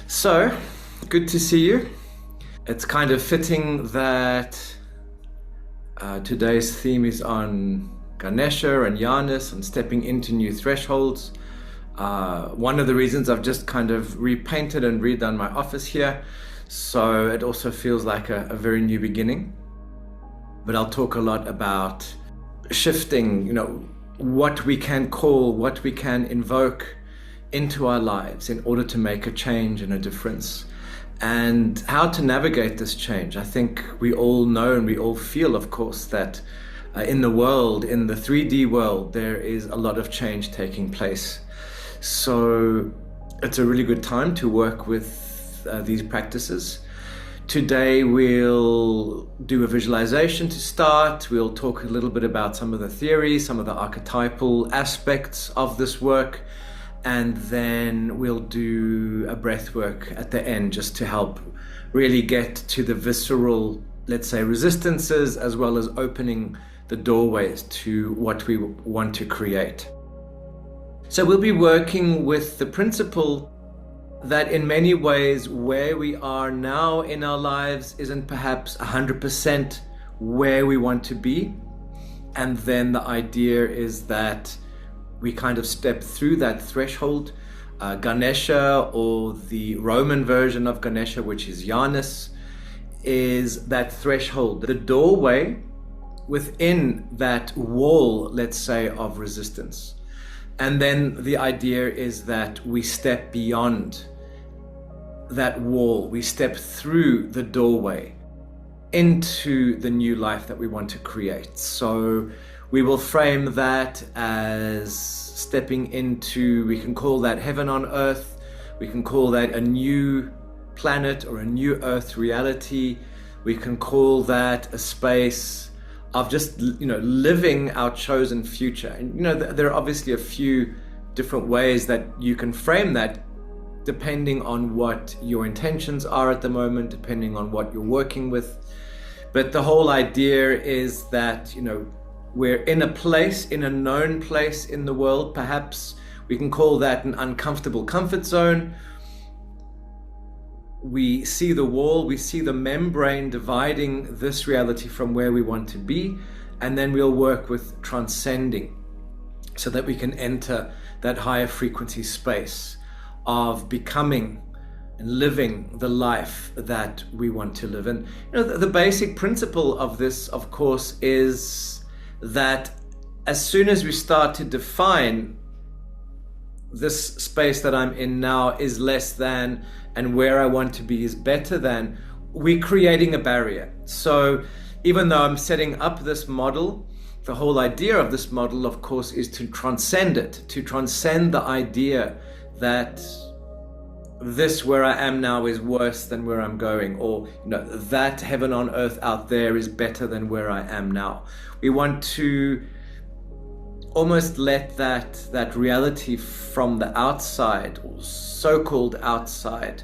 So, good to see you. It's kind of fitting that today's theme is on Ganesha and Janus and stepping into new thresholds. One of the reasons I've just kind of repainted and redone my office here, so it also feels like a very new beginning. But I'll talk a lot about shifting, what we can call, what we can invoke into our lives in order to make a change and a difference, and how to navigate this change. I think we all know and we all feel, of course, that in the world, in the 3D world, there is a lot of change taking place. So it's a really good time to work with these practices. Today we'll do a visualization to start. We'll talk a little bit about some of the theories, some of the archetypal aspects of this work, and then we'll do a breath work at the end just to help really get to the visceral, let's say, resistances, as well as opening the doorways to what we want to create. So we'll be working with the principle that in many ways where we are now in our lives isn't perhaps 100% where we want to be. And then the idea is that we kind of step through that threshold. Ganesha, or the Roman version of Ganesha, which is Janus, is that threshold, the doorway within that wall, let's say, of resistance. And then the idea is that we step beyond that wall, we step through the doorway into the new life that we want to create. So we will frame that as stepping into, we can call that heaven on earth, we can call that a new planet or a new earth reality, we can call that a space of just living our chosen future. And there are obviously a few different ways that you can frame that, depending on what your intentions are at the moment, depending on what you're working with. But the whole idea is that we're in a place, in a known place in the world. Perhaps we can call that an uncomfortable comfort zone. We see the wall, we see the membrane dividing this reality from where we want to be, and then we'll work with transcending so that we can enter that higher frequency space of becoming and living the life that we want to live. And the basic principle of this, of course, is that as soon as we start to define this space that I'm in now is less than, and where I want to be is better than, we're creating a barrier. So even though I'm setting up this model, the whole idea of this model, of course, is to transcend it, to transcend the idea that this where I am now is worse than where I'm going, or that heaven on earth out there is better than where I am now. We want to almost let that reality from the outside, or so-called outside,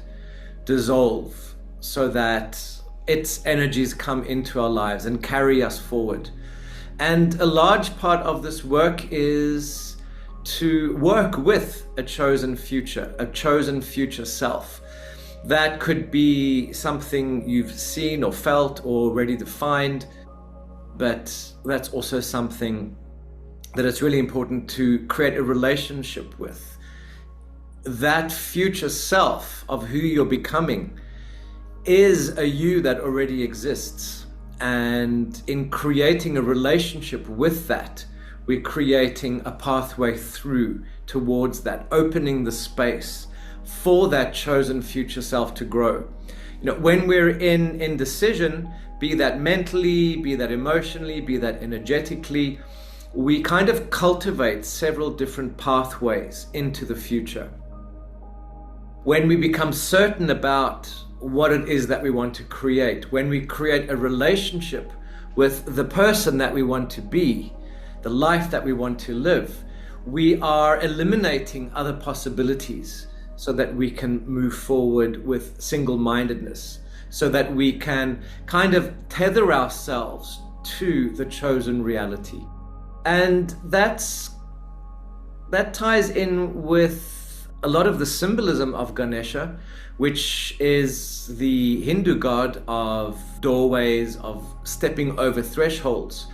dissolve so that its energies come into our lives and carry us forward. And a large part of this work is to work with a chosen future self. That could be something you've seen or felt or already defined, but that's also something that it's really important to create a relationship with. That future self of who you're becoming is a you that already exists. And in creating a relationship with that, we're creating a pathway through towards that, opening the space for that chosen future self to grow. When we're in indecision, be that mentally, be that emotionally, be that energetically, we kind of cultivate several different pathways into the future. When we become certain about what it is that we want to create, when we create a relationship with the person that we want to be, the life that we want to live, we are eliminating other possibilities so that we can move forward with single-mindedness, so that we can kind of tether ourselves to the chosen reality. And that ties in with a lot of the symbolism of Ganesha, which is the Hindu god of doorways, of stepping over thresholds.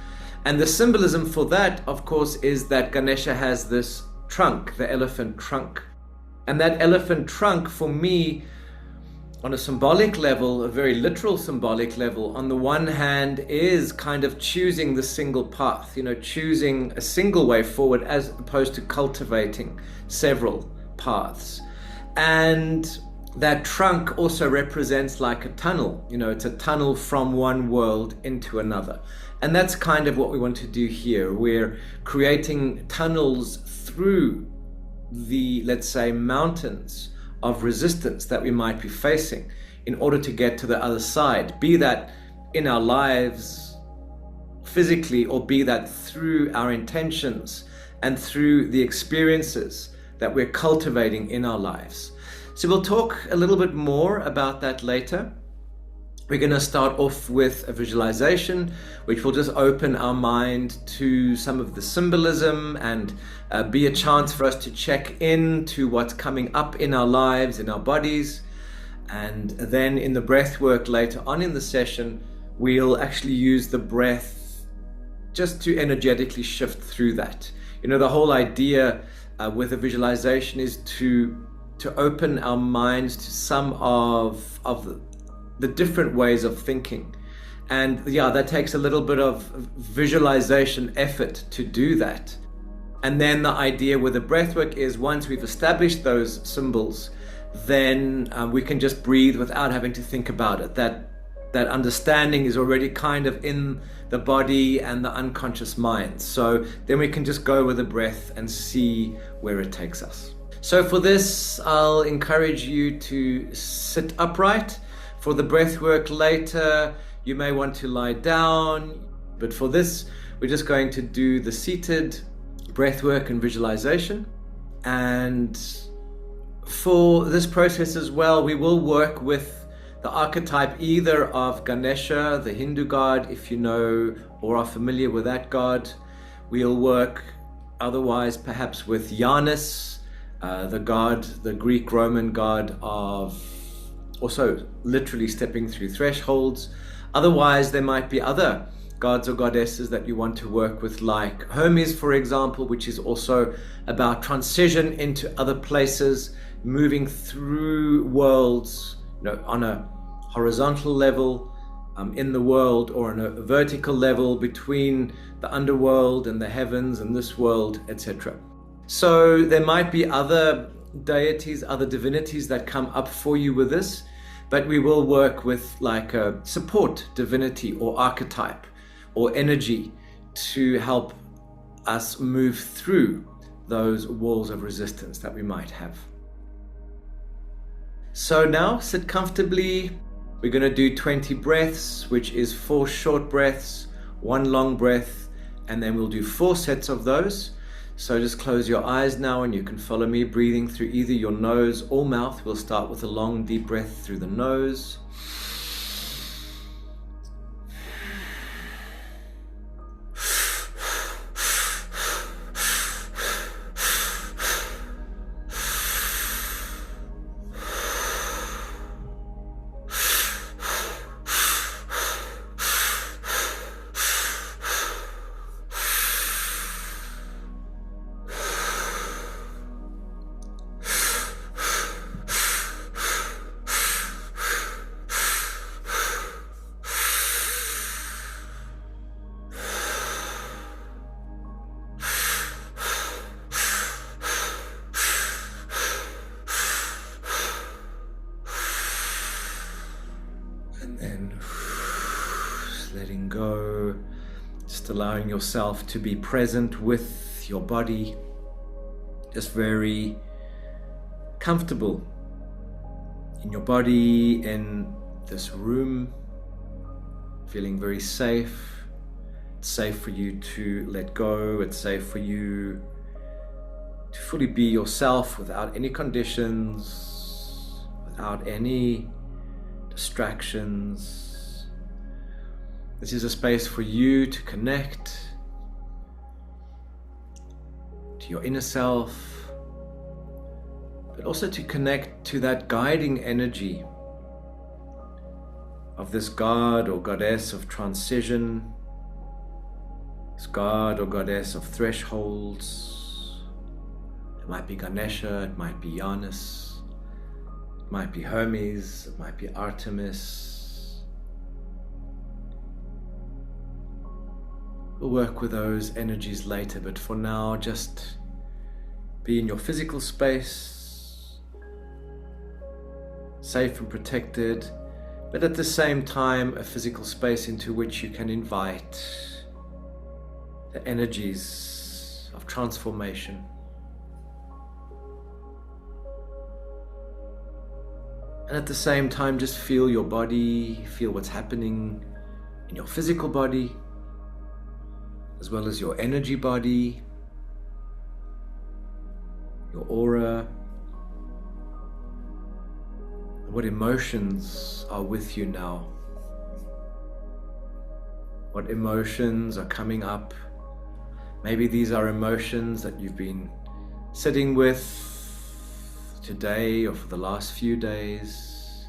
And the symbolism for that, of course, is that Ganesha has this trunk, the elephant trunk. And that elephant trunk, for me, on a symbolic level, a very literal symbolic level, on the one hand is kind of choosing the single path, choosing a single way forward as opposed to cultivating several paths. And that trunk also represents like a tunnel, it's a tunnel from one world into another. And that's kind of what we want to do here. We're creating tunnels through the, let's say, mountains of resistance that we might be facing in order to get to the other side, be that in our lives physically, or be that through our intentions and through the experiences that we're cultivating in our lives. So we'll talk a little bit more about that later. We're going to start off with a visualization, which will just open our mind to some of the symbolism and be a chance for us to check into what's coming up in our lives, in our bodies. And then in the breath work later on in the session, we'll actually use the breath just to energetically shift through that. The whole idea with a visualization is to open our minds to some of the different ways of thinking. And that takes a little bit of visualization effort to do that. And then the idea with the breathwork is once we've established those symbols, then we can just breathe without having to think about it. That understanding is already kind of in the body and the unconscious mind. So then we can just go with the breath and see where it takes us. So for this, I'll encourage you to sit upright. For the breath work later, you may want to lie down. But for this, we're just going to do the seated breath work and visualization. And for this process as well, we will work with the archetype either of Ganesha, the Hindu god, if you know or are familiar with that god. We'll work otherwise perhaps with Janus, the Greek Roman god of also literally stepping through thresholds. Otherwise, there might be other gods or goddesses that you want to work with, like Hermes, for example, which is also about transition into other places, moving through worlds, on a horizontal level in the world, or on a vertical level between the underworld and the heavens and this world, etc. So there might be other deities, other divinities that come up for you with this, but we will work with like a support divinity or archetype or energy to help us move through those walls of resistance that we might have. So now sit comfortably. We're going to do 20 breaths, which is 4 short breaths, 1 long breath, and then we'll do 4 sets of those. So just close your eyes now and you can follow me breathing through either your nose or mouth. We'll start with a long deep breath through the nose. Letting go, just allowing yourself to be present with your body, just very comfortable in your body, in this room, feeling very safe. It's safe for you to let go, it's safe for you to fully be yourself without any conditions, without any distractions. This is a space for you to connect to your inner self, but also to connect to that guiding energy of this god or goddess of transition, this god or goddess of thresholds. It might be Ganesha, it might be Janus, it might be Hermes, it might be Artemis. We'll work with those energies later, but for now, just be in your physical space, safe and protected, but at the same time, a physical space into which you can invite the energies of transformation. And at the same time, just feel your body, feel what's happening in your physical body, as well as your energy body, your aura, and what emotions are with you now. What emotions are coming up. Maybe these are emotions that you've been sitting with today or for the last few days.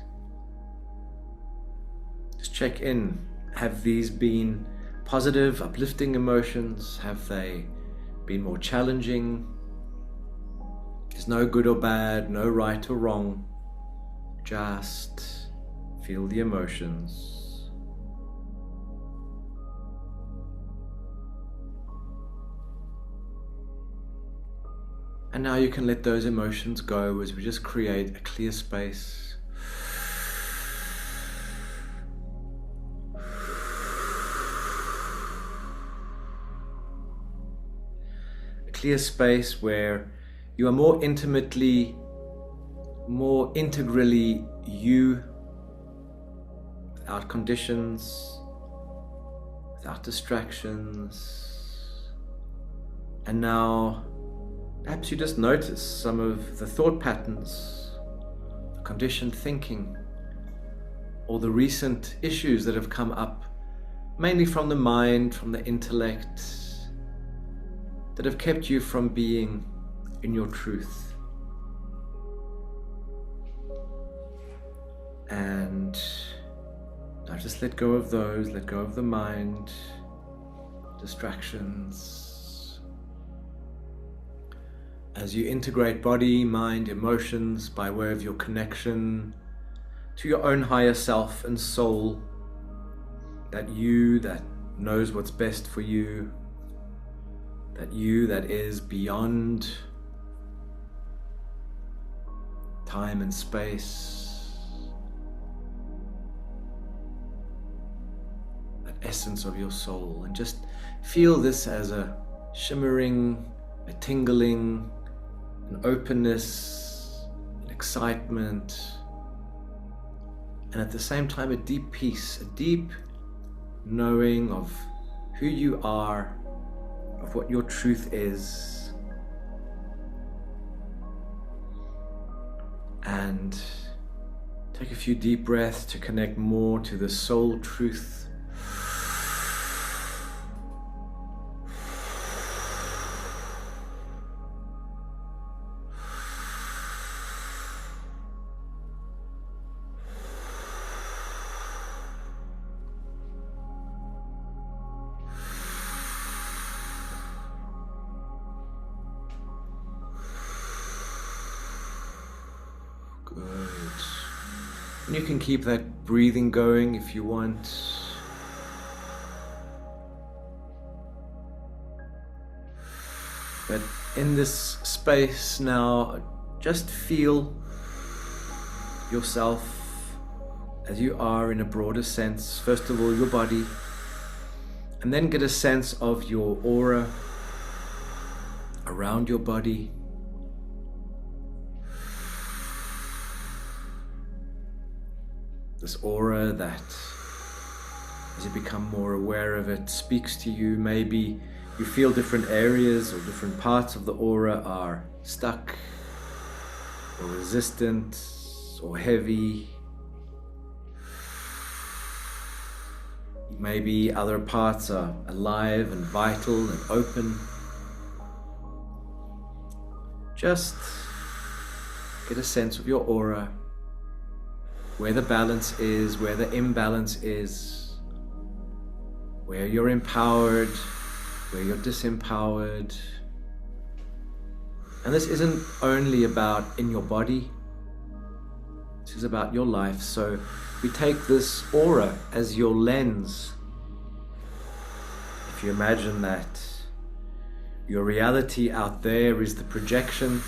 Just check in. Have these been positive, uplifting emotions? Have they been more challenging? There's no good or bad, no right or wrong. Just feel the emotions. And now you can let those emotions go as we just create a clear space. Clear space where you are more intimately, more integrally you, without conditions, without distractions. And now, perhaps you just notice some of the thought patterns, the conditioned thinking, or the recent issues that have come up, mainly from the mind, from the intellect, that have kept you from being in your truth. And now just let go of those, let go of the mind, distractions. As you integrate body, mind, emotions by way of your connection to your own higher self and soul, that you that knows what's best for you, that you that is beyond time and space, that essence of your soul. And just feel this as a shimmering, a tingling, an openness, an excitement, and at the same time a deep peace, a deep knowing of who you are, of what your truth is. And take a few deep breaths to connect more to the soul truth. And you can keep that breathing going if you want. But in this space now, just feel yourself as you are in a broader sense. First of all, your body, and then get a sense of your aura around your body. This aura that, as you become more aware of it, speaks to you. Maybe you feel different areas or different parts of the aura are stuck or resistant or heavy. Maybe other parts are alive and vital and open. Just get a sense of your aura, where the balance is, where the imbalance is, where you're empowered, where you're disempowered. And this isn't only about in your body, this is about your life. So we take this aura as your lens. If you imagine that your reality out there is the projection,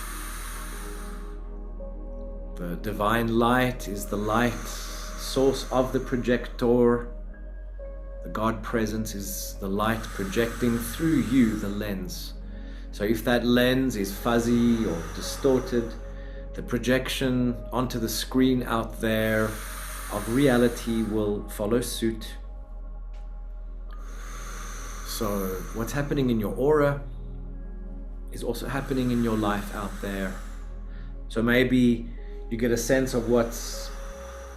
the divine light is the light source of the projector, the God presence is the light projecting through you, the lens. So if that lens is fuzzy or distorted, the projection onto the screen out there of reality will follow suit. So what's happening in your aura is also happening in your life out there. So maybe you get a sense of what's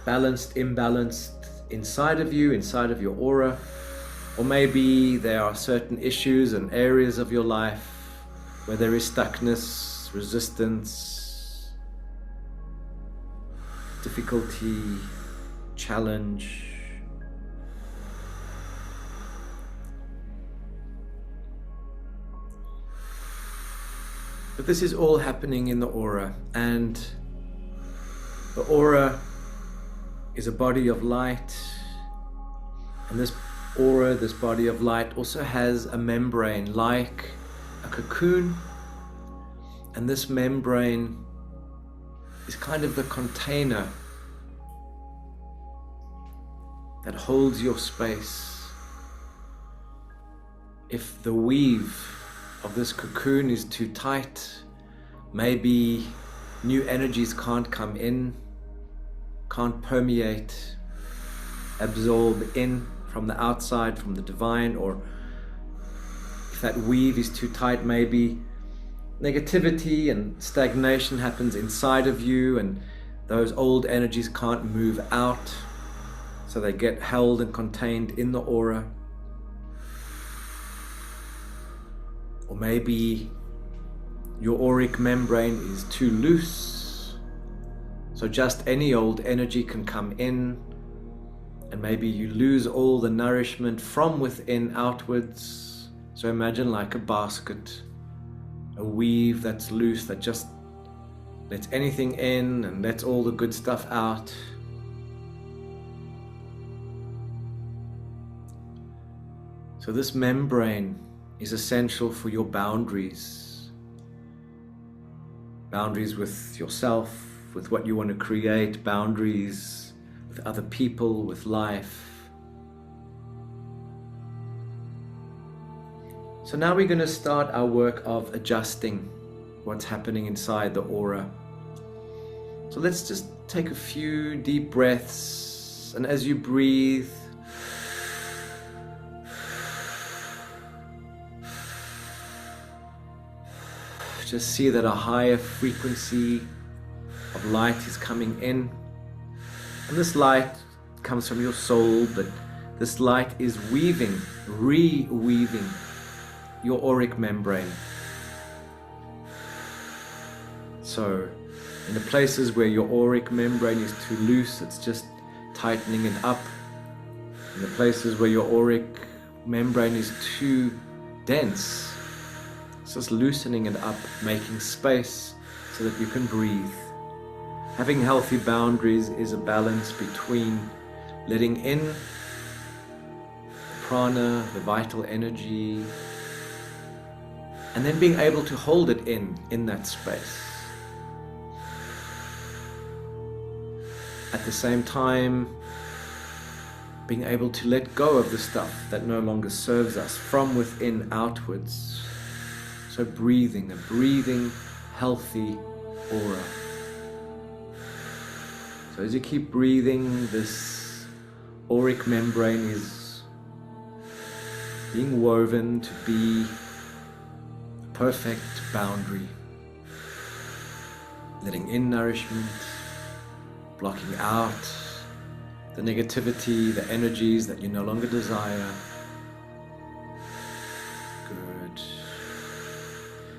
balanced, imbalanced inside of you, inside of your aura. Or maybe there are certain issues and areas of your life where there is stuckness, resistance, difficulty, challenge. But this is all happening in the aura, and the aura is a body of light, and this aura, this body of light, also has a membrane like a cocoon, and this membrane is kind of the container that holds your space. If the weave of this cocoon is too tight, maybe new energies can't come in, can't permeate, absorb in from the outside, from the divine. Or if that weave is too tight, maybe negativity and stagnation happens inside of you, and those old energies can't move out, so they get held and contained in the aura. Or maybe your auric membrane is too loose, so just any old energy can come in, and maybe you lose all the nourishment from within outwards. So imagine like a basket, a weave that's loose, that just lets anything in and lets all the good stuff out. So this membrane is essential for your boundaries. Boundaries with yourself, with what you want to create, boundaries with other people, with life. So now we're going to start our work of adjusting what's happening inside the aura. So let's just take a few deep breaths, and as you breathe, just see that a higher frequency of light is coming in. And this light comes from your soul, but this light is weaving, re-weaving your auric membrane. So in the places where your auric membrane is too loose, it's just tightening it up. In the places where your auric membrane is too dense, it's just loosening it up, making space so that you can breathe. Having healthy boundaries is a balance between letting in the prana, the vital energy, and then being able to hold it in that space. At the same time, being able to let go of the stuff that no longer serves us from within outwards. So breathing, a breathing, healthy aura. So as you keep breathing, this auric membrane is being woven to be a perfect boundary. Letting in nourishment, blocking out the negativity, the energies that you no longer desire. Good.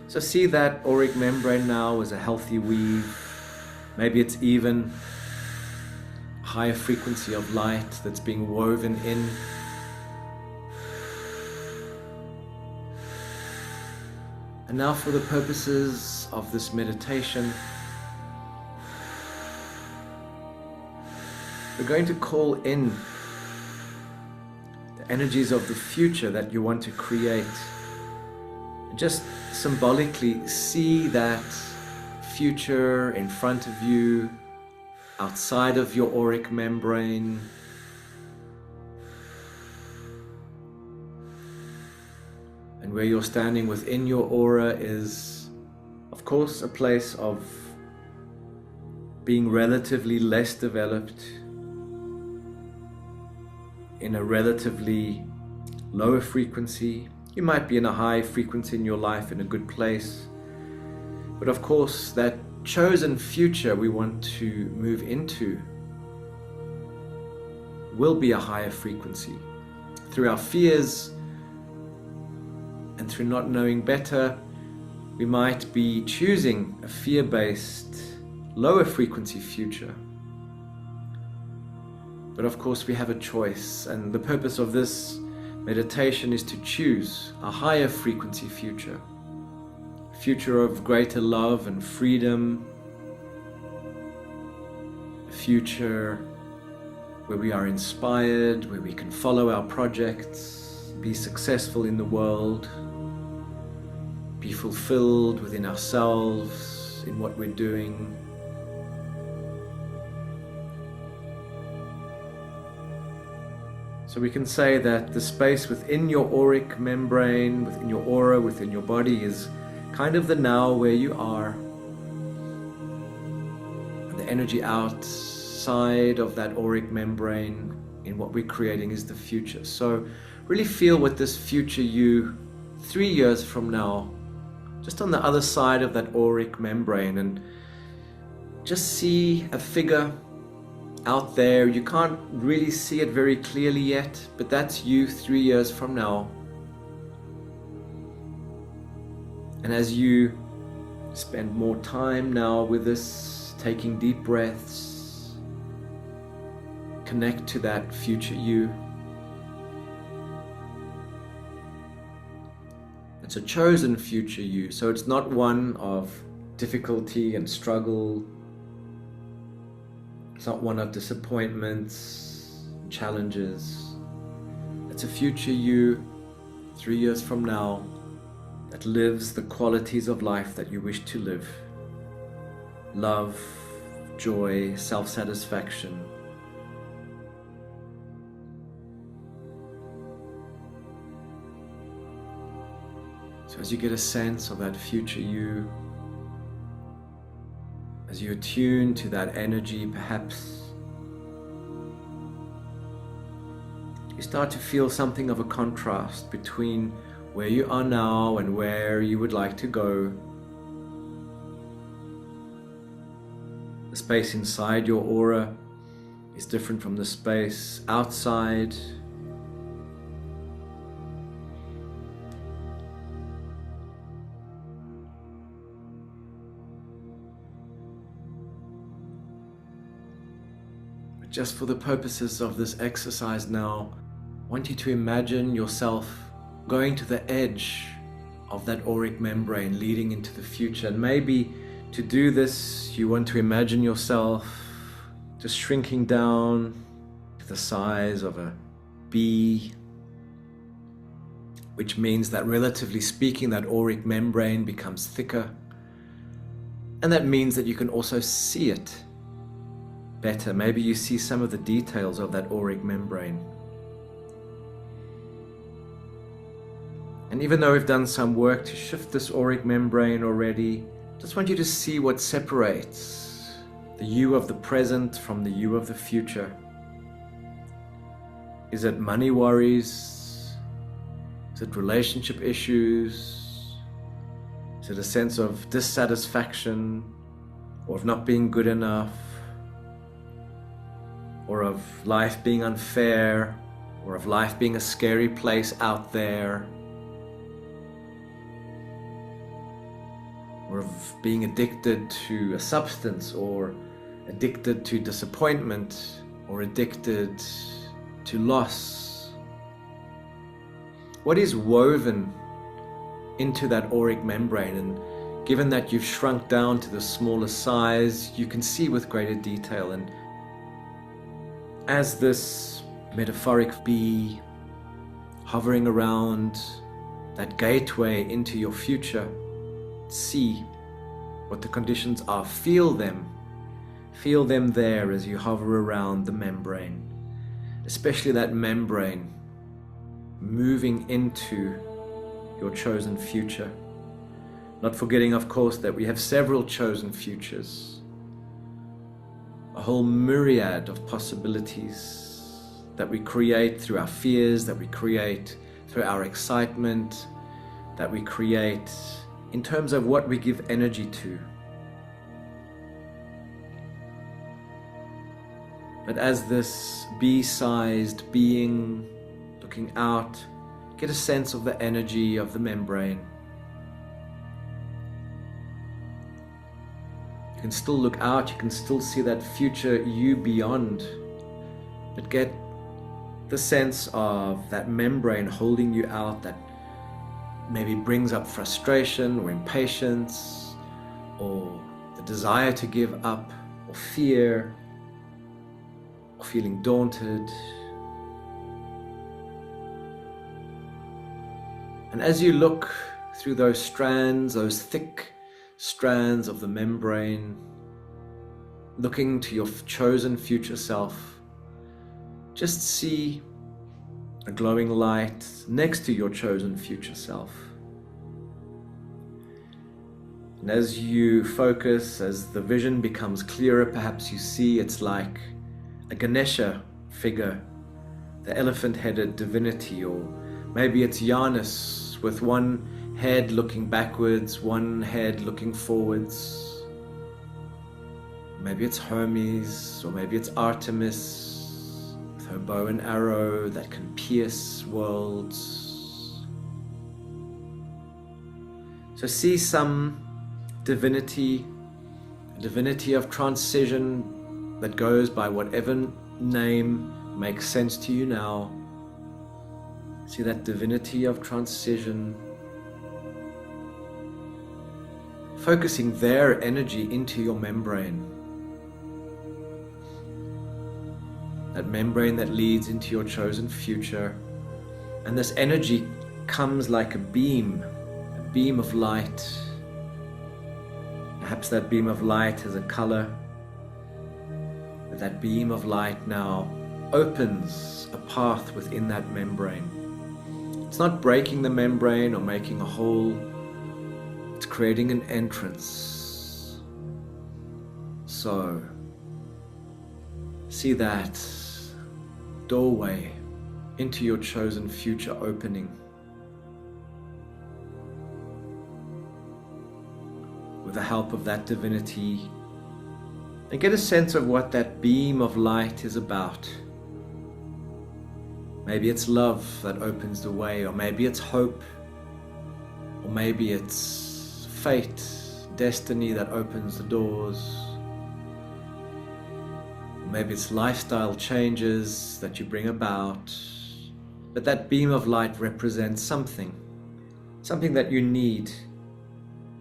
So see that auric membrane now as a healthy weave, Maybe it's even higher frequency of light that's being woven in. And now, for the purposes of this meditation, we're going to call in the energies of the future that you want to create. Just symbolically see that future in front of you, outside of your auric membrane. And where you're standing within your aura is, of course, a place of being relatively less developed, in a relatively lower frequency. You might be in a high frequency in your life, in a good place. But of course, that chosen future we want to move into will be a higher frequency. Through our fears and through not knowing better, we might be choosing a fear-based, lower frequency future. But of course we have a choice, and the purpose of this meditation is to choose a higher frequency future. A future of greater love and freedom. A future where we are inspired, where we can follow our projects, be successful in the world, be fulfilled within ourselves, in what we're doing. So we can say that the space within your auric membrane, within your aura, within your body is kind of the now where you are. And the energy outside of that auric membrane in what we're creating is the future. So really feel what this future you 3 years from now, just on the other side of that auric membrane, and just see a figure out there. You can't really see it very clearly yet, but that's you 3 years from now. And as you spend more time now with this, taking deep breaths, connect to that future you. It's a chosen future you, so it's not one of difficulty and struggle. It's not one of disappointments, challenges. It's a future you 3 years from now that lives the qualities of life that you wish to live. Love, joy, self-satisfaction. So as you get a sense of that future you, as you attune to that energy, perhaps you start to feel something of a contrast between where you are now and where you would like to go. The space inside your aura is different from the space outside. Just for the purposes of this exercise now, I want you to imagine yourself going to the edge of that auric membrane leading into the future. And maybe to do this, you want to imagine yourself just shrinking down to the size of a bee, which means that relatively speaking, that auric membrane becomes thicker. And that means that you can also see it better. Maybe you see some of the details of that auric membrane. And even though we've done some work to shift this auric membrane already, I just want you to see what separates the you of the present from the you of the future. Is it money worries? Is it relationship issues? Is it a sense of dissatisfaction or of not being good enough? Or of life being unfair, or of life being a scary place out there, or of being addicted to a substance or addicted to disappointment or addicted to loss? What is woven into that auric membrane? And given that you've shrunk down to the smaller size, you can see with greater detail. And as this metaphoric bee hovering around that gateway into your future, see what the conditions are. Feel them there as you hover around the membrane, especially that membrane moving into your chosen future. Not forgetting, of course, that we have several chosen futures, a whole myriad of possibilities that we create through our fears, that we create through our excitement, that we create in terms of what we give energy to. But as this bee-sized being looking out, get a sense of the energy of the membrane. You can still look out, you can still see that future you beyond, but get the sense of that membrane holding you out, that maybe brings up frustration or impatience or the desire to give up or fear or feeling daunted. And as you look through those strands, those thick strands of the membrane, looking to your chosen future self, just see a glowing light next to your chosen future self. And as you focus, as the vision becomes clearer, perhaps you see it's like a Ganesha figure, the elephant-headed divinity, or maybe it's Janus with one head looking backwards, one head looking forwards. Maybe it's Hermes, or maybe it's Artemis with her bow and arrow that can pierce worlds. So see some divinity, a divinity of transition that goes by whatever name makes sense to you now. See that divinity of transition, focusing their energy into your membrane. That membrane that leads into your chosen future. And this energy comes like a beam of light. Perhaps that beam of light has a color. But that beam of light now opens a path within that membrane. It's not breaking the membrane or making a hole. It's creating an entrance. So, see that doorway into your chosen future opening. With the help of that divinity, and get a sense of what that beam of light is about. Maybe it's love that opens the way, or maybe it's hope, or maybe it's fate, destiny that opens the doors. Maybe it's lifestyle changes that you bring about. But that beam of light represents something that you need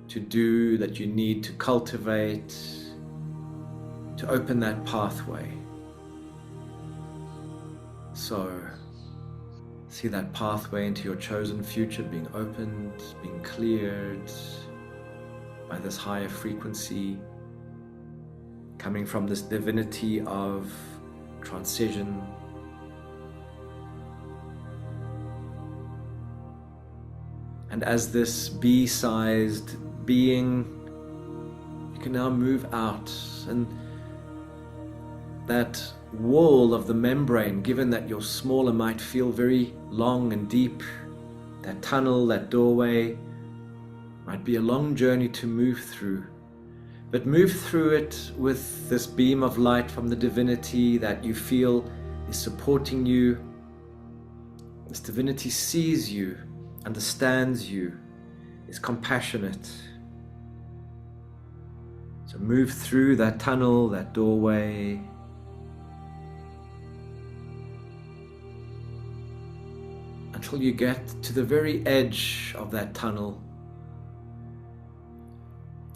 to do, that you need to cultivate, to open that pathway. So, see that pathway into your chosen future being opened, being cleared by this higher frequency, coming from this divinity of transition. And as this bee-sized being, you can now move out, and that wall of the membrane, given that you're smaller, might feel very long and deep. That tunnel, that doorway, might be a long journey to move through. But move through it with this beam of light from the divinity that you feel is supporting you. This divinity sees you, understands you, is compassionate. So So move through that tunnel, that doorway. Until you get to the very edge of that tunnel.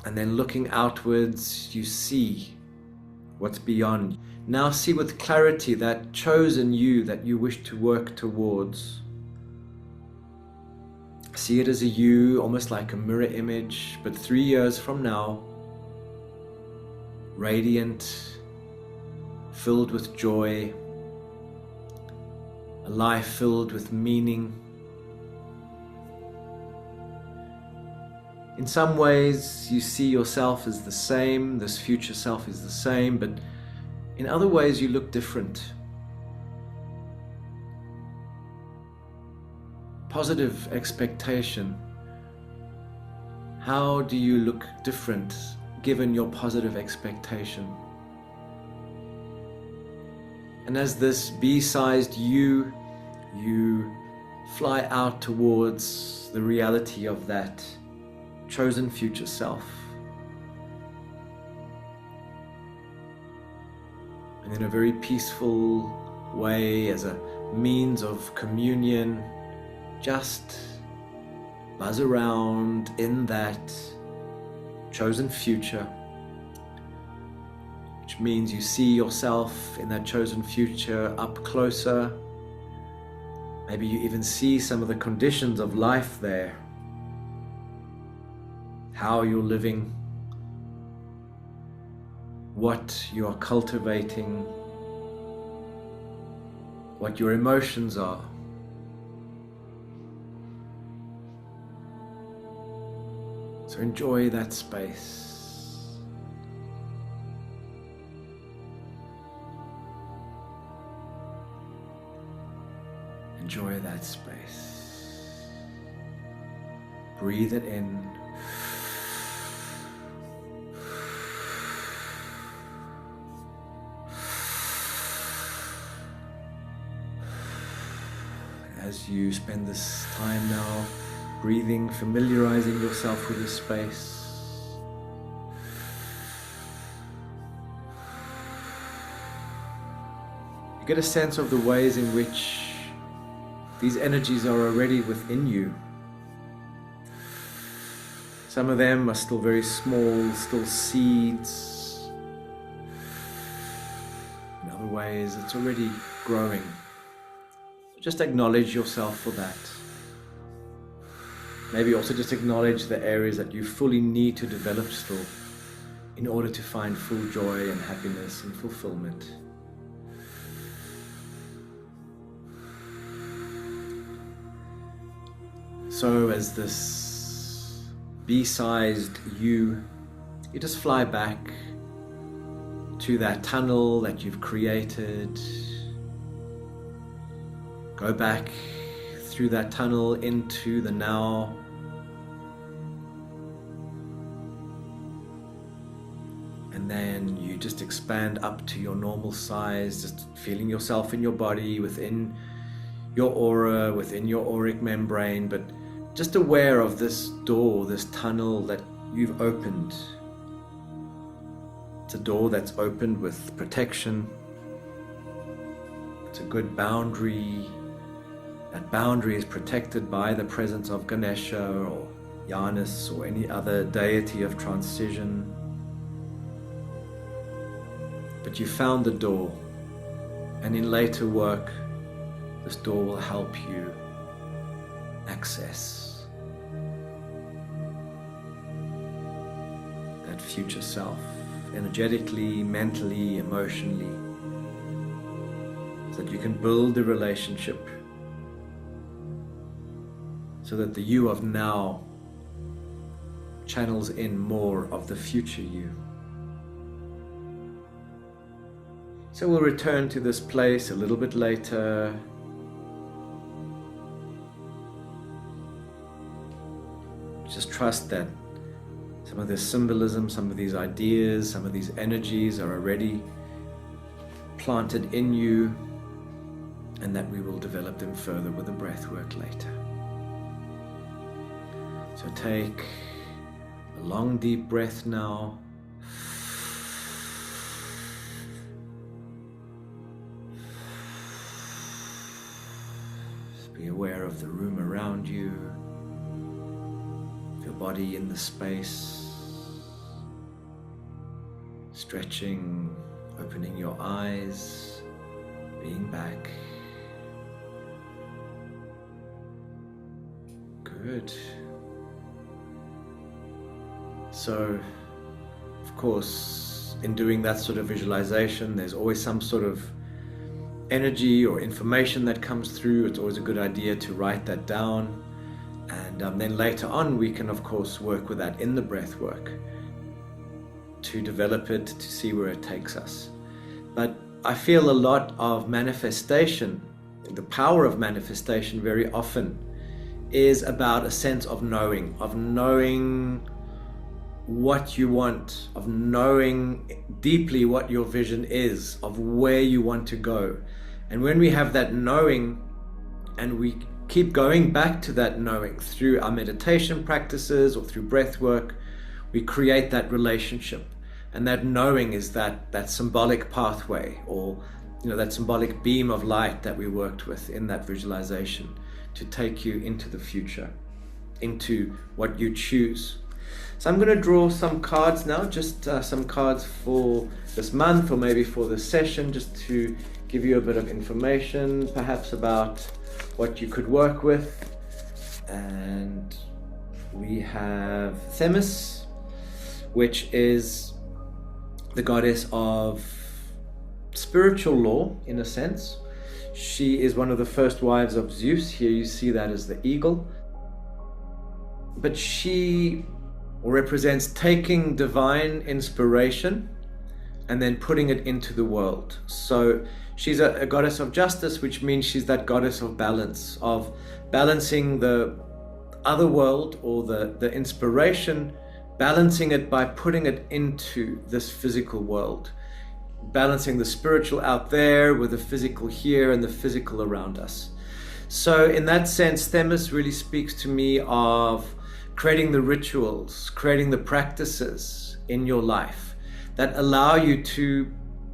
And then looking outwards, you see what's beyond. Now see with clarity that chosen you that you wish to work towards. See it as a you, almost like a mirror image, but 3 years from now, radiant, filled with joy, a life filled with meaning. In some ways, you see yourself as the same, this future self is the same, but in other ways, you look different. Positive expectation. How do you look different given your positive expectation? And as this bee-sized you fly out towards the reality of that chosen future self. And in a very peaceful way, as a means of communion, just buzz around in that chosen future, which means you see yourself in that chosen future up closer. Maybe you even see some of the conditions of life there, how you're living, what you are cultivating, what your emotions are. So enjoy that space. Enjoy that space. Breathe it in. As you spend this time now breathing, familiarizing yourself with this space, you get a sense of the ways in which these energies are already within you. Some of them are still very small, still seeds. In other ways, it's already growing. Just acknowledge yourself for that. Maybe also just acknowledge the areas that you fully need to develop still in order to find full joy and happiness and fulfillment. So as this bee-sized you just fly back to that tunnel that you've created. Go back through that tunnel into the now. And then you just expand up to your normal size, just feeling yourself in your body, within your aura, within your auric membrane, but just aware of this door, this tunnel that you've opened. It's a door that's opened with protection. It's a good boundary. That boundary is protected by the presence of Ganesha or Janus or any other deity of transition. But you found the door, and in later work, this door will help you access that future self, energetically, mentally, emotionally, so that you can build a relationship, so that the you of now channels in more of the future you. So we'll return to this place a little bit later. Just trust that some of this symbolism, some of these ideas, some of these energies are already planted in you, and that we will develop them further with the breath work later. So take a long deep breath now. of the room around you, your body in the space, stretching, opening your eyes, being back. Good. So, of course, in doing that sort of visualization, there's always some sort of energy or information that comes through. It's always a good idea to write that down. And then later on, we can, of course, work with that in the breath work to develop it, to see where it takes us. But I feel a lot of manifestation, the power of manifestation very often is about a sense of knowing what you want, of knowing deeply what your vision is, of where you want to go. And when we have that knowing and we keep going back to that knowing through our meditation practices or through breath work, we create that relationship. And that knowing is that symbolic pathway, or that symbolic beam of light that we worked with in that visualization to take you into the future, into what you choose. So I'm going to draw some cards now, just some cards for this month or maybe for this session, just to give you a bit of information perhaps about what you could work with. And we have Themis, which is the goddess of spiritual law, in a sense. She is one of the first wives of Zeus. Here you see that as the eagle. But she represents taking divine inspiration and then putting it into the world. So she's a goddess of justice, which means she's that goddess of balance, of balancing the other world or the inspiration, balancing it by putting it into this physical world, balancing the spiritual out there with the physical here and the physical around us. So in that sense, Themis really speaks to me of creating the rituals, creating the practices in your life that allow you to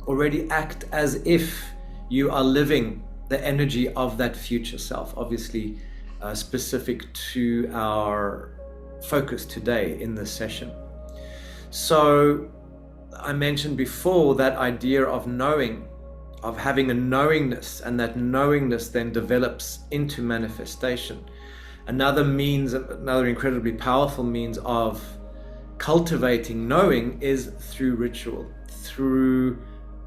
already act as if you are living the energy of that future self, obviously specific to our focus today in this session. So I mentioned before that idea of knowing, of having a knowingness, and that knowingness then develops into manifestation. Another incredibly powerful means of cultivating knowing is through ritual, through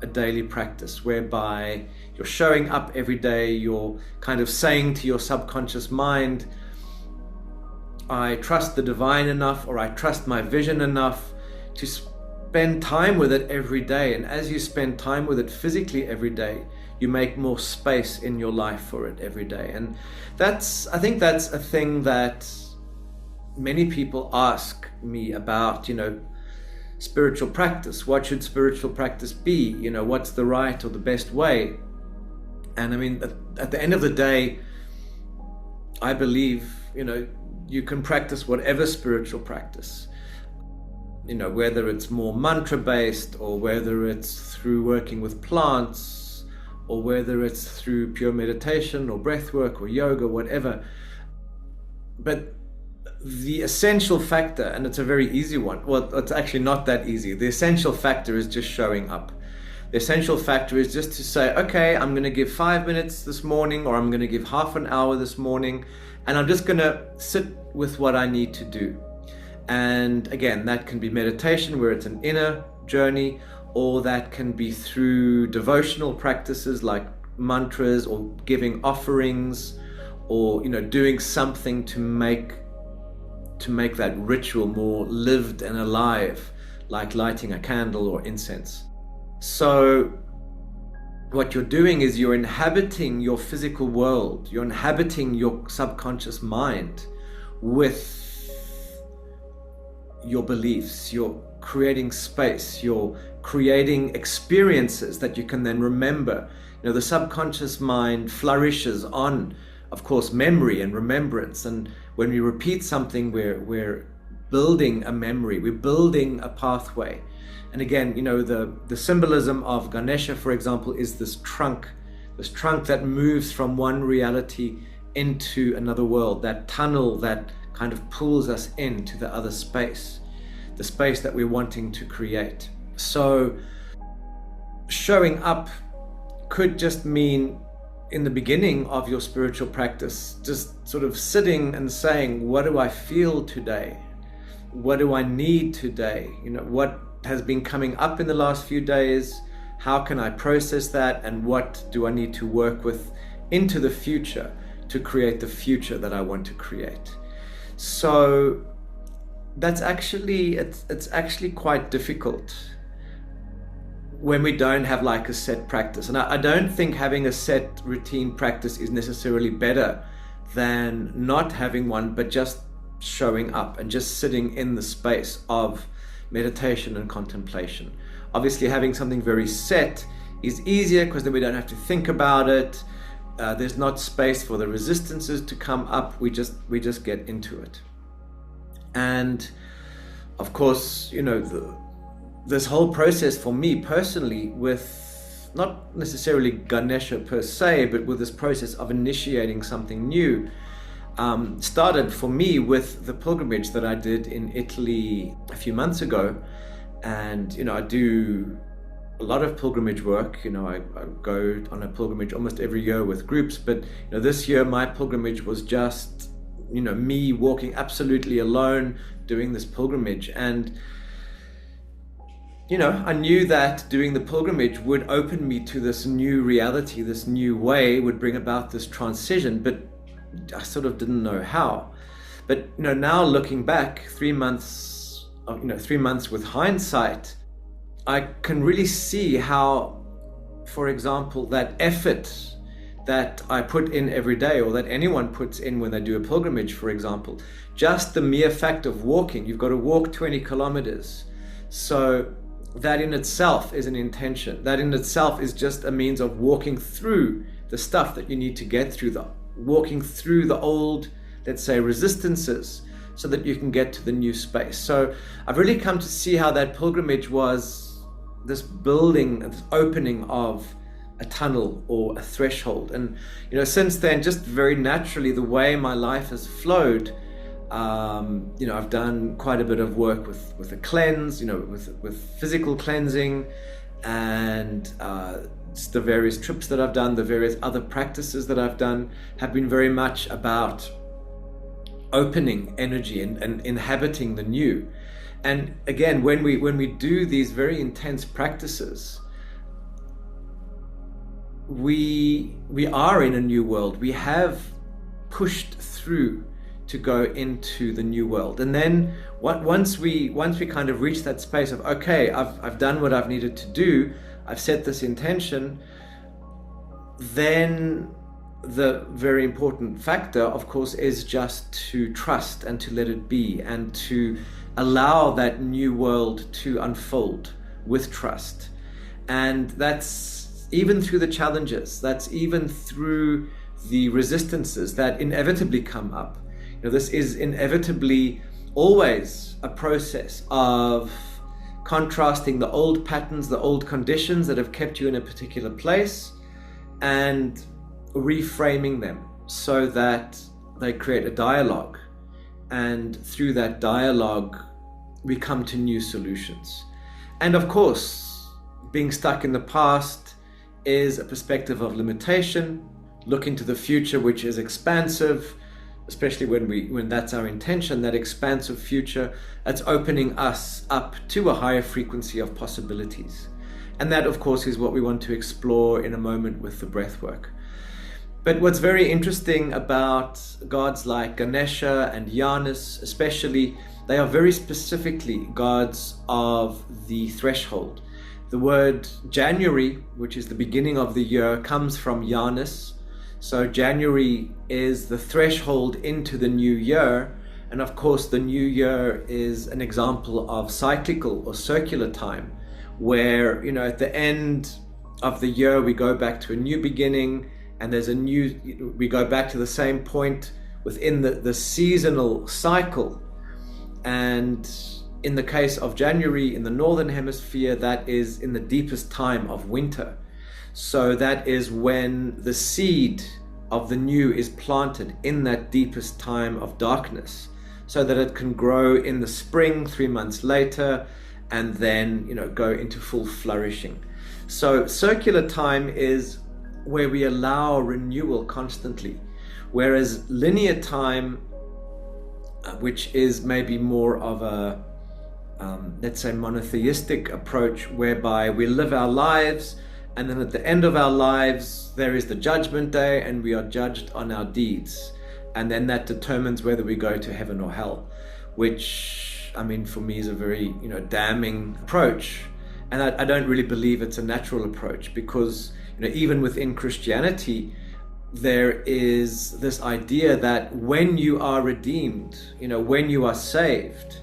a daily practice whereby you're showing up every day, you're kind of saying to your subconscious mind, I trust the divine enough, or I trust my vision enough to spend time with it every day. And as you spend time with it physically every day, you make more space in your life for it every day. And I think that's a thing that many people ask me about, spiritual practice. What should spiritual practice be? What's the right or the best way? And I mean, at the end of the day, I believe, you can practice whatever spiritual practice, whether it's more mantra based, or whether it's through working with plants, or whether it's through pure meditation or breath work or yoga, whatever. But the essential factor, and it's a very easy one, well, it's actually not that easy. The essential factor is just showing up. The essential factor is just to say, okay, I'm going to give 5 minutes this morning, or I'm going to give half an hour this morning, and I'm just going to sit with what I need to do. And again, that can be meditation where it's an inner journey, or that can be through devotional practices like mantras, or giving offerings, or doing something to make that ritual more lived and alive, like lighting a candle or incense. So what you're doing is you're inhabiting your physical world, you're inhabiting your subconscious mind with your beliefs, you're creating space, you're creating experiences that you can then remember. The subconscious mind flourishes on, of course, memory and remembrance. And when we repeat something, we're building a memory, we're building a pathway. And again, the symbolism of Ganesha, for example, is this trunk that moves from one reality into another world, that tunnel that kind of pulls us into the other space, the space that we're wanting to create. So showing up could just mean, in the beginning of your spiritual practice, just sort of sitting and saying, what do I feel today? What do I need today? What has been coming up in the last few days? How can I process that? And what do I need to work with into the future to create the future that I want to create? So that's actually, it's actually quite difficult when we don't have like a set practice. And I don't think having a set routine practice is necessarily better than not having one, but just showing up and just sitting in the space of meditation and contemplation. Obviously, having something very set is easier because then we don't have to think about it. There's not space for the resistances to come up. We just get into it. And of course, this whole process for me personally, with not necessarily Ganesha per se, but with this process of initiating something new, started for me with the pilgrimage that I did in Italy a few months ago. And I do a lot of pilgrimage work. I go on a pilgrimage almost every year with groups, but this year my pilgrimage was just me walking absolutely alone doing this pilgrimage. And I knew that doing the pilgrimage would open me to this new reality, this new way, would bring about this transition, but I sort of didn't know how. But now looking back, 3 months, 3 months with hindsight, I can really see how, for example, that effort that I put in every day, or that anyone puts in when they do a pilgrimage, for example, just the mere fact of walking, you've got to walk 20 kilometers. So that in itself is an intention. That in itself is just a means of walking through the stuff that you need to get through, walking through the old, let's say, resistances, so that you can get to the new space. So I've really come to see how that pilgrimage was this building, this opening of a tunnel or a threshold. And since then, just very naturally, the way my life has flowed, I've done quite a bit of work with a cleanse, with physical cleansing, and the various trips that I've done, the various other practices that I've done have been very much about opening energy and inhabiting the new. And again, when we do these very intense practices, we are in a new world. We have pushed through to go into the new world. And then once we kind of reach that space of, okay, I've done what I've needed to do, I've set this intention, then the very important factor, of course, is just to trust and to let it be, and to allow that new world to unfold with trust. And that's even through the challenges, that's even through the resistances that inevitably come up. This is inevitably always a process of contrasting the old patterns, the old conditions that have kept you in a particular place, and reframing them so that they create a dialogue. And through that dialogue, we come to new solutions. And of course, being stuck in the past is a perspective of limitation. Look into the future, which is expansive, especially when that's our intention, that expansive future, that's opening us up to a higher frequency of possibilities. And that, of course, is what we want to explore in a moment with the breath work. But what's very interesting about gods like Ganesha and Janus, especially, they are very specifically gods of the threshold. The word January, which is the beginning of the year, comes from Janus. So January is the threshold into the new year. And of course, the new year is an example of cyclical or circular time, where, at the end of the year, we go back to a new beginning, and we go back to the same point within the seasonal cycle. And in the case of January in the Northern Hemisphere, that is in the deepest time of winter. So that is when the seed of the new is planted in that deepest time of darkness, so that it can grow in the spring 3 months later, and then, go into full flourishing. So circular time is where we allow renewal constantly, whereas linear time, which is maybe more of a let's say monotheistic approach, whereby we live our lives, and then at the end of our lives there is the judgment day, and we are judged on our deeds, and then that determines whether we go to heaven or hell, which for me is a very damning approach. And I don't really believe it's a natural approach, because even within Christianity there is this idea that when you are redeemed, when you are saved,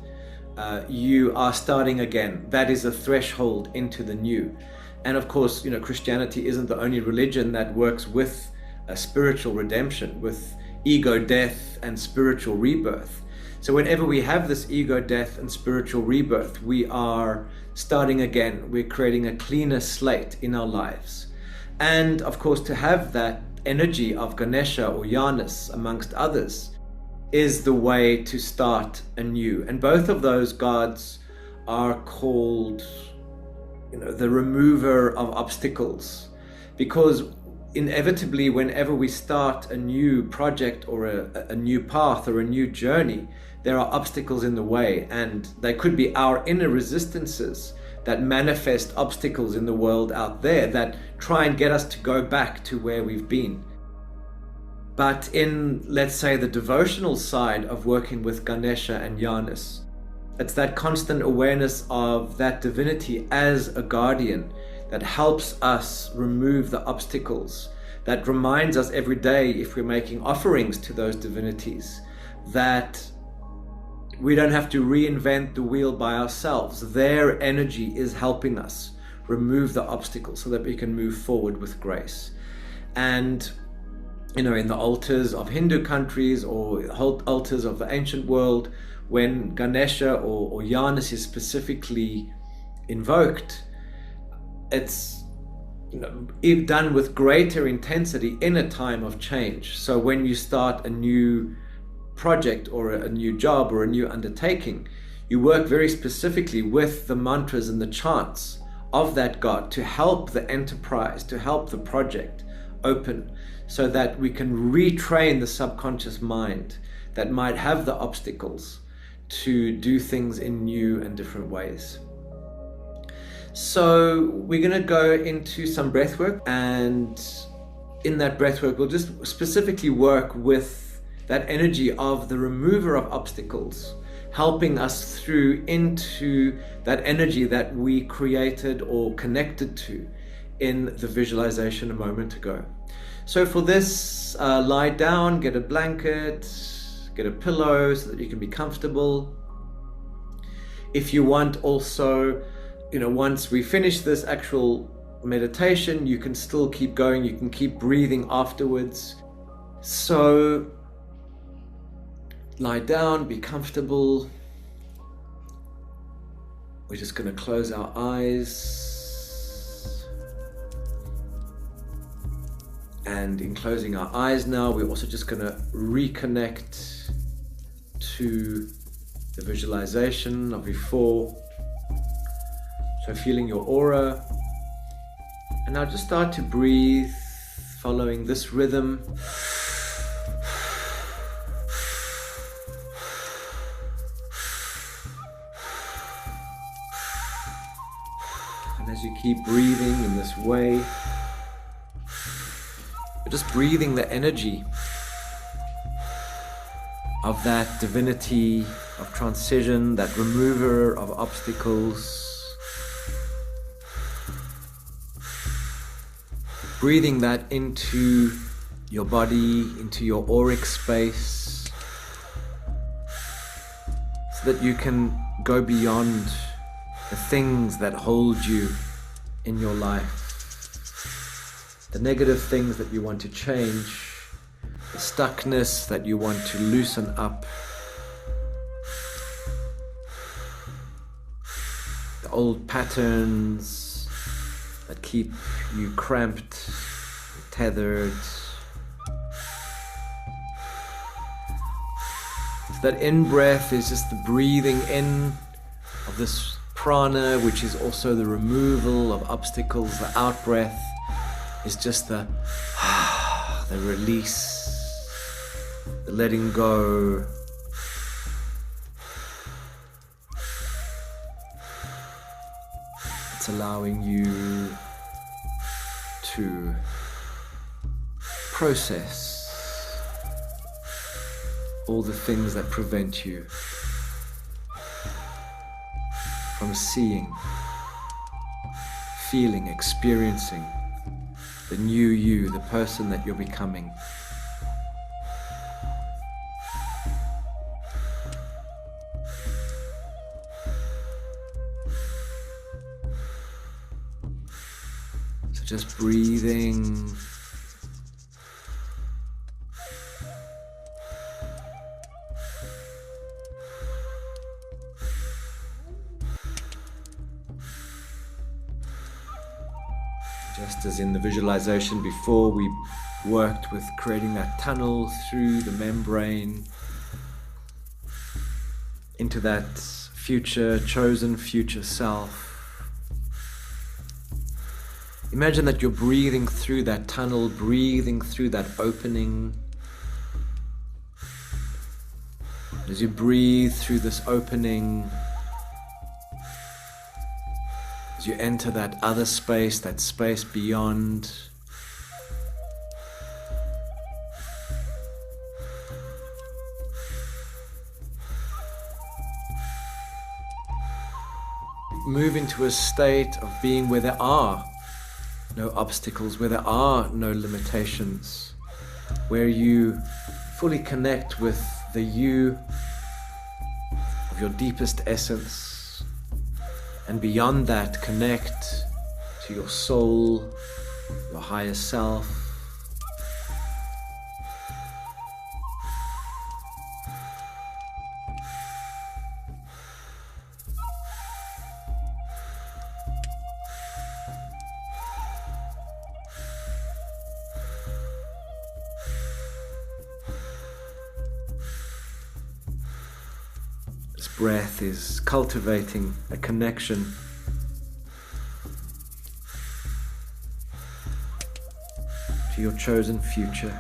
you are starting again. That is a threshold into the new. And of course, Christianity isn't the only religion that works with a spiritual redemption, with ego death and spiritual rebirth. So whenever we have this ego death and spiritual rebirth, we are starting again. We're creating a cleaner slate in our lives. And of course, to have that energy of Ganesha or Janus, amongst others, is the way to start anew. And both of those gods are called, the remover of obstacles, because inevitably, whenever we start a new project or a new path or a new journey, there are obstacles in the way, and they could be our inner resistances that manifest obstacles in the world out there that try and get us to go back to where we've been. But in, let's say, the devotional side of working with Ganesha and Janus, it's that constant awareness of that divinity as a guardian that helps us remove the obstacles, that reminds us every day, if we're making offerings to those divinities, that we don't have to reinvent the wheel by ourselves. Their energy is helping us remove the obstacles so that we can move forward with grace. And in the altars of Hindu countries or altars of the ancient world, when Ganesha or Janus is specifically invoked, it's done with greater intensity in a time of change. So when you start a new project or a new job or a new undertaking, you work very specifically with the mantras and the chants of that God to help the enterprise, to help the project open, so that we can retrain the subconscious mind that might have the obstacles to do things in new and different ways. So we're going to go into some breath work, and in that breath work we'll just specifically work with that energy of the remover of obstacles, helping us through into that energy that we created or connected to in the visualization a moment ago. So for this, lie down, get a blanket, get a pillow so that you can be comfortable. If you want also, once we finish this actual meditation, you can still keep going, you can keep breathing afterwards. So lie down, be comfortable. We're just going to close our eyes. And in closing our eyes now, we're also just going to reconnect to the visualization of before. So feeling your aura. And now just start to breathe, following this rhythm. And as you keep breathing in this way, you're just breathing the energy of that divinity of transition, that remover of obstacles. Breathing that into your body, into your auric space, so that you can go beyond the things that hold you in your life. The negative things that you want to change, the stuckness that you want to loosen up, the old patterns that keep you cramped, tethered. that in-breath is just the breathing in of this prana, which is also the removal of obstacles. The out-breath is just the release, the letting go. It's allowing you to process all the things that prevent you from seeing, feeling, experiencing the new you, the person that you're becoming. So just breathing. Just as in the visualization before, we worked with creating that tunnel through the membrane into that chosen future self. Imagine that you're breathing through that tunnel, breathing through that opening. As you breathe through this opening, you enter that other space, that space beyond. Move into a state of being where there are no obstacles, where there are no limitations, where you fully connect with the you of your deepest essence. And beyond that, connect to your soul, your higher self. This breath is cultivating a connection to your chosen future.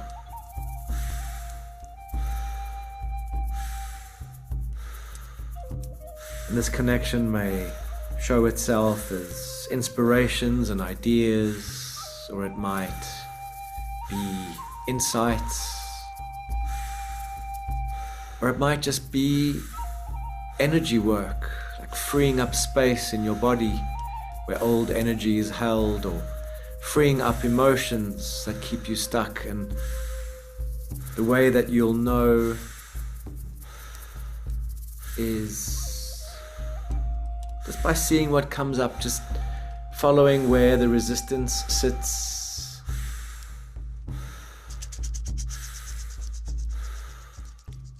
And this connection may show itself as inspirations and ideas, or it might be insights, or it might just be energy work, like freeing up space in your body where old energy is held, or freeing up emotions that keep you stuck. And the way that you'll know is just by seeing what comes up, just following where the resistance sits.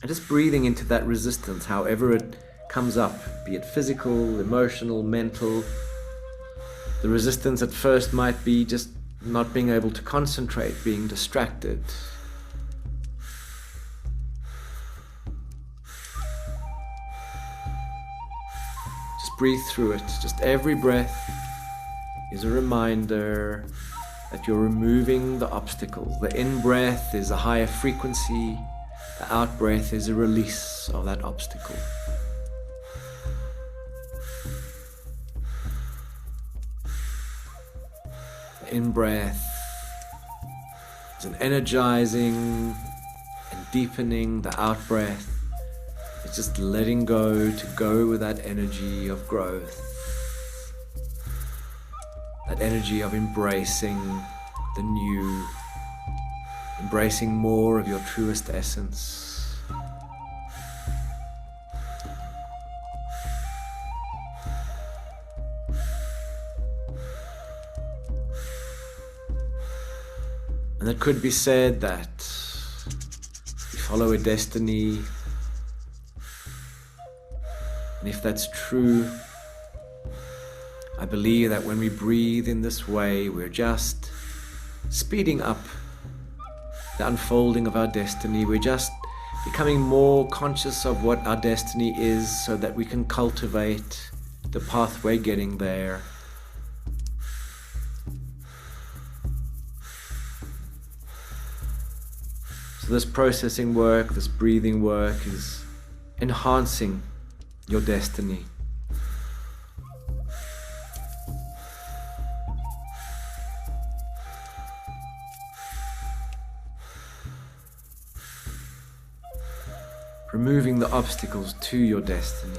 And just breathing into that resistance, however it comes up, be it physical, emotional, mental. The resistance at first might be just not being able to concentrate, being distracted. Just breathe through it. Just every breath is a reminder that you're removing the obstacles. The in-breath is a higher frequency. The out-breath is a release of that obstacle. The in-breath is an energizing and deepening. The out-breath is just letting go to go with that energy of growth, that energy of embracing the new, embracing more of your truest essence. And it could be said that we follow a destiny, and if that's true, I believe that when we breathe in this way, we're just speeding up the unfolding of our destiny. We're just becoming more conscious of what our destiny is so that we can cultivate the pathway getting there. So this processing work, this breathing work is enhancing your destiny. Removing the obstacles to your destiny.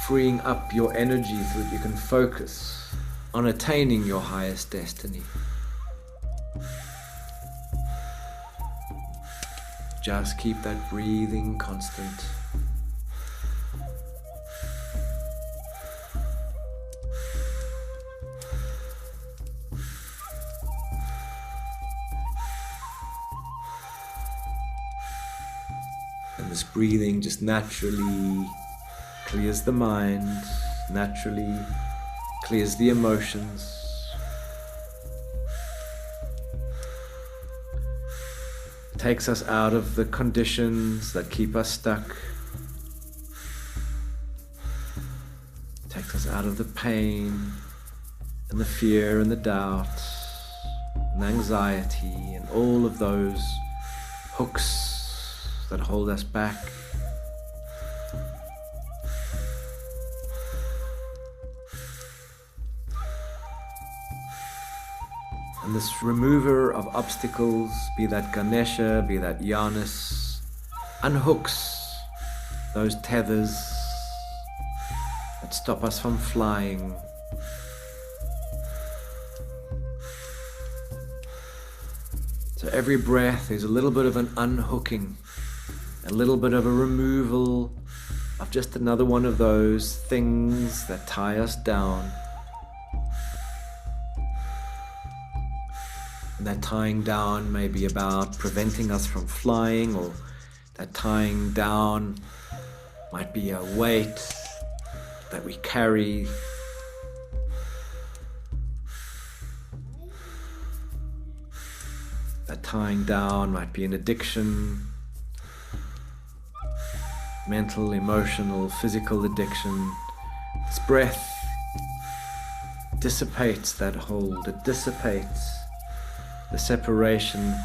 Freeing up your energy so that you can focus on attaining your highest destiny. Just keep that breathing constant. And this breathing just naturally clears the mind, naturally clears the emotions. Takes us out of the conditions that keep us stuck. Takes us out of the pain and the fear and the doubt and the anxiety and all of those hooks that hold us back. And this remover of obstacles, be that Ganesha, be that Janus, unhooks those tethers that stop us from flying. So every breath is a little bit of an unhooking, a little bit of a removal of just another one of those things that tie us down. And that tying down may be about preventing us from flying, or that tying down might be a weight that we carry. That tying down might be an addiction, mental, emotional, physical addiction. This breath dissipates that hold. It dissipates the separation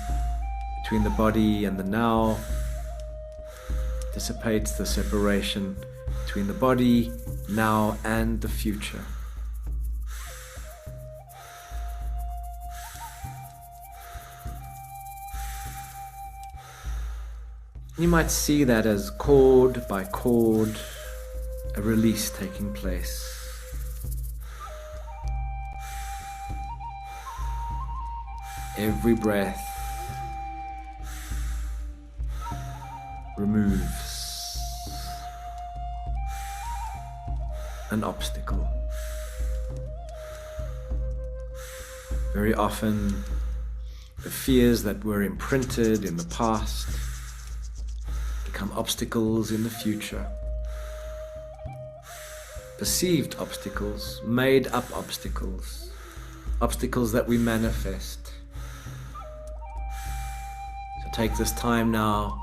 between the body and the now, dissipates the separation between the body, now, and the future. You might see that as chord by chord, a release taking place. Every breath removes an obstacle. Very often, the fears that were imprinted in the past become obstacles in the future. Perceived obstacles, made up obstacles, obstacles that we manifest. Take this time now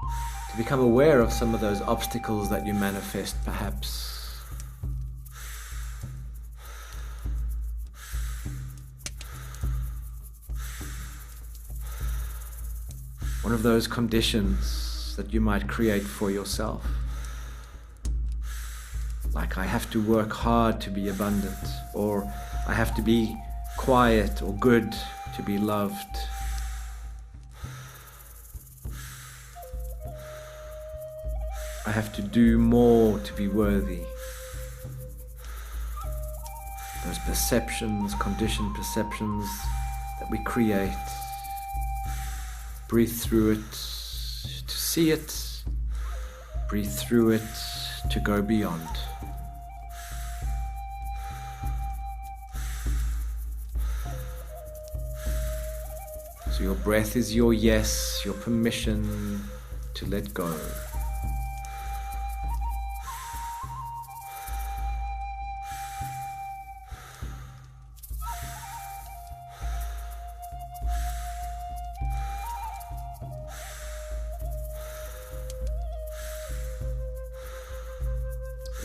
to become aware of some of those obstacles that you manifest, perhaps. One of those conditions that you might create for yourself. Like, I have to work hard to be abundant, or I have to be quiet or good to be loved. I have to do more to be worthy. Those perceptions, conditioned perceptions that we create. Breathe through it to see it. Breathe through it to go beyond. So your breath is your yes, your permission to let go.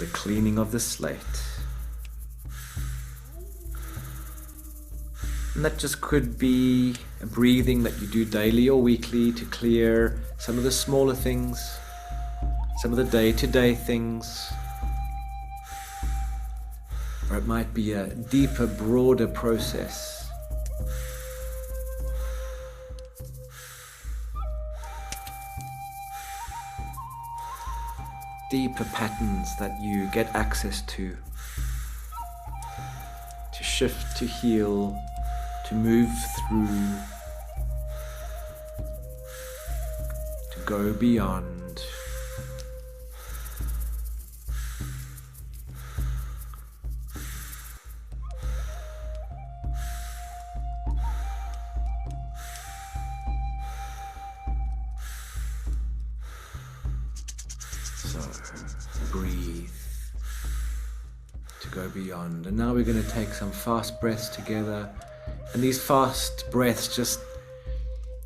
the cleaning of the slate. And that just could be a breathing that you do daily or weekly to clear some of the smaller things, some of the day-to-day things. Or it might be a deeper, broader process. Deeper patterns that you get access to shift, to heal, to move through, to go beyond. So, breathe to go beyond. And now we're going to take some fast breaths together. And these fast breaths just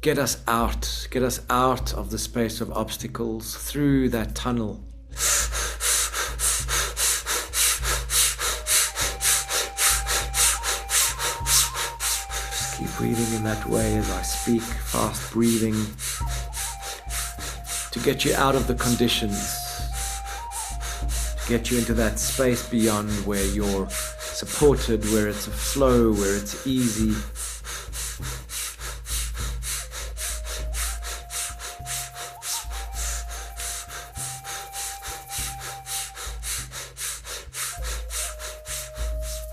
get us out of the space of obstacles, through that tunnel. Just keep breathing in that way as I speak, fast breathing, to get you out of the conditions, to get you into that space beyond where you're supported, where it's a flow, where it's easy.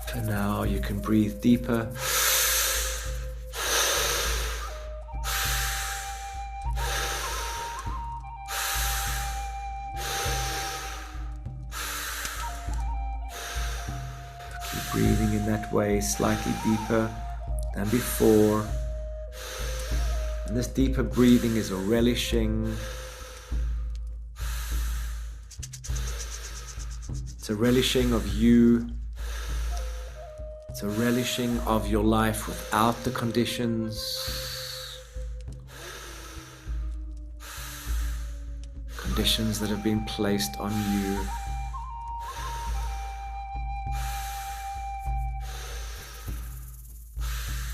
For now, you can breathe deeper. Breathing in that way, slightly deeper than before. And this deeper breathing is a relishing. It's a relishing of you. It's a relishing of your life without the conditions. Conditions that have been placed on you.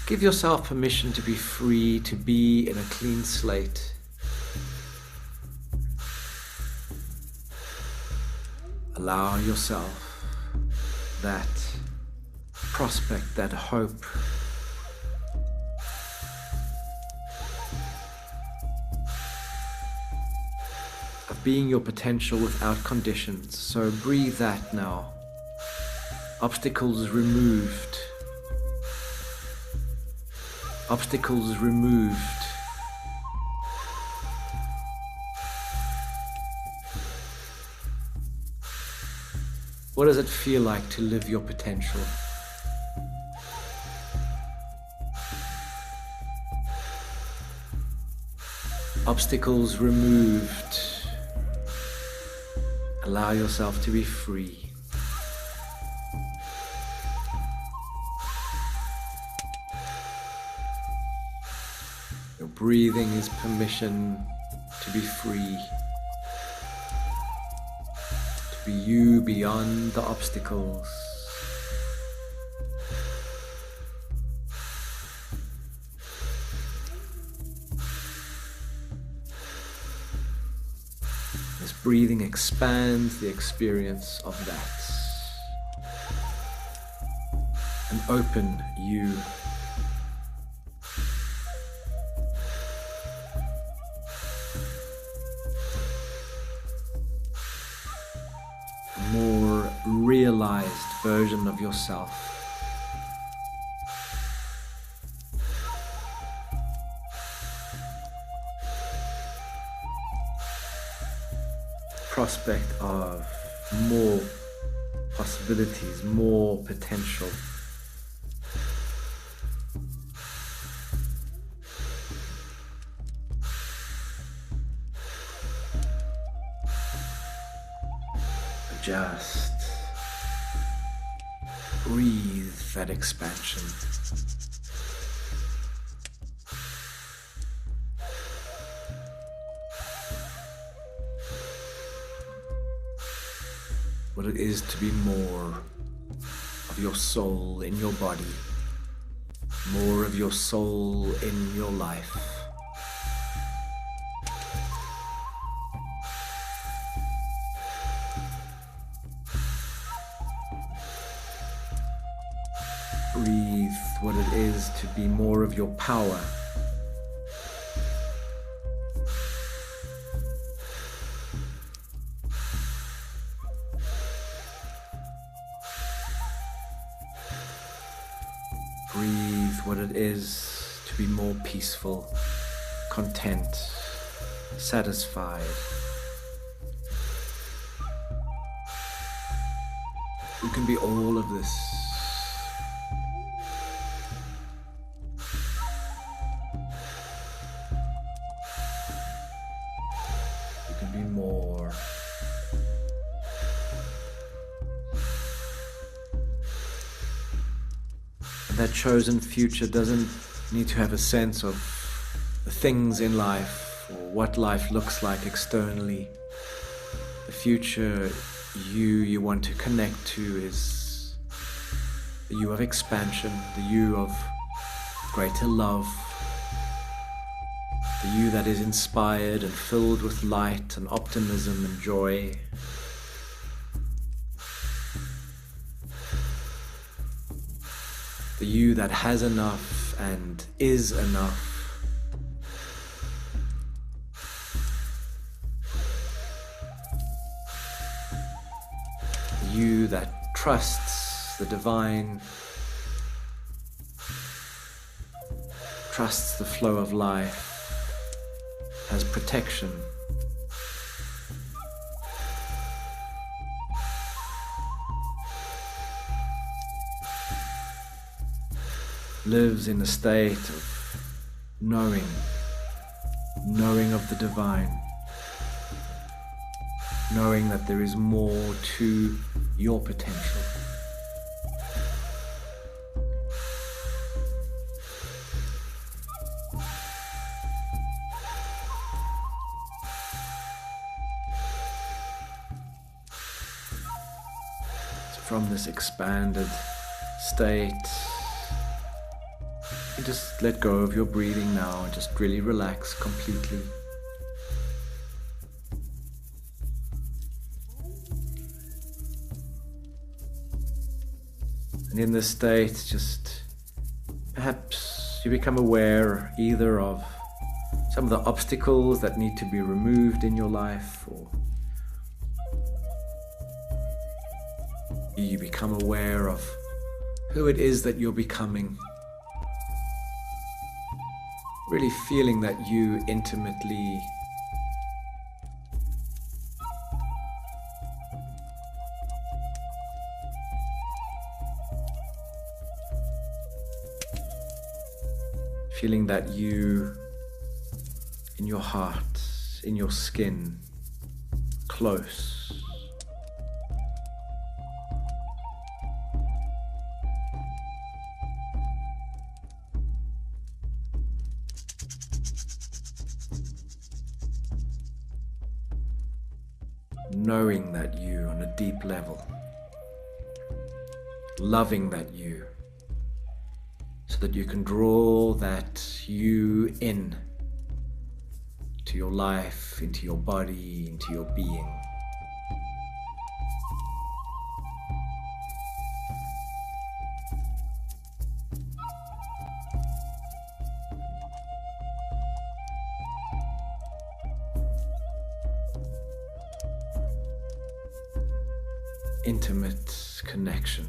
Give yourself permission to be free, to be in a clean slate. Allow yourself that prospect, that hope. Of being your potential without conditions. So breathe that now. Obstacles removed. Obstacles removed. What does it feel like to live your potential? Obstacles removed. Allow yourself to be free. Breathing is permission to be free, to be you beyond the obstacles. This breathing expands the experience of that. An open you. More realized version of yourself. Prospect of more possibilities, more potential. Just breathe that expansion. what it is to be more of your soul in your body, more of your soul in your life. Breathe what it is to be more of your power. Breathe what it is to be more peaceful, content, satisfied. You can be all of this. You can be more. That chosen future doesn't need to have a sense of the things in life or what life looks like externally. The future you want to connect to is the you of expansion, the you of greater love, the you that is inspired and filled with light and optimism and joy. The you that has enough and is enough. The you that trusts the divine, trusts the flow of life, has protection. Lives in a state of knowing of the divine, knowing that there is more to your potential. So from this expanded state, you just let go of your breathing now and just really relax completely. And in this state, just perhaps you become aware either of some of the obstacles that need to be removed in your life, or you become aware of who it is that you're becoming. Really feeling that you intimately feeling that you in your heart, in your skin, close. Knowing that you on a deep level, loving that you, so that you can draw that you in to your life, into your body, into your being. Intimate connection.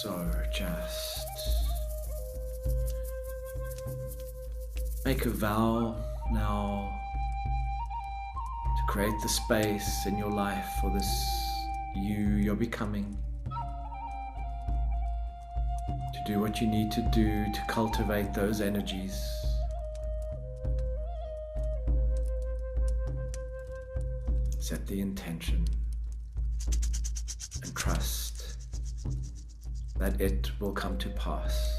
So just make a vow now to create the space in your life for this you're becoming. Do what you need to do to cultivate those energies. Set the intention and trust that it will come to pass.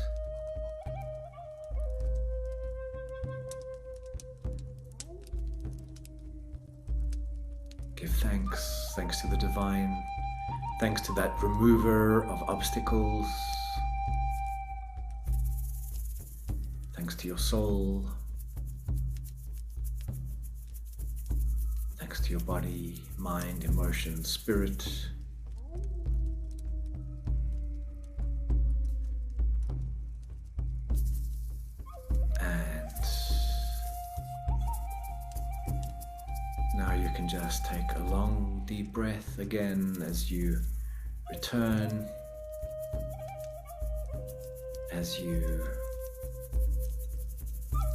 thanks to the divine, thanks to that remover of obstacles, thanks to your soul, thanks to your body, mind, emotion, spirit. And now you can just take a long, deep breath again as you return, as you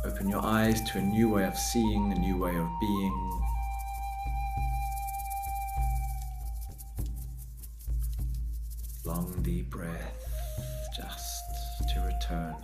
open your eyes to a new way of seeing, a new way of being. Long, deep breath, just to return.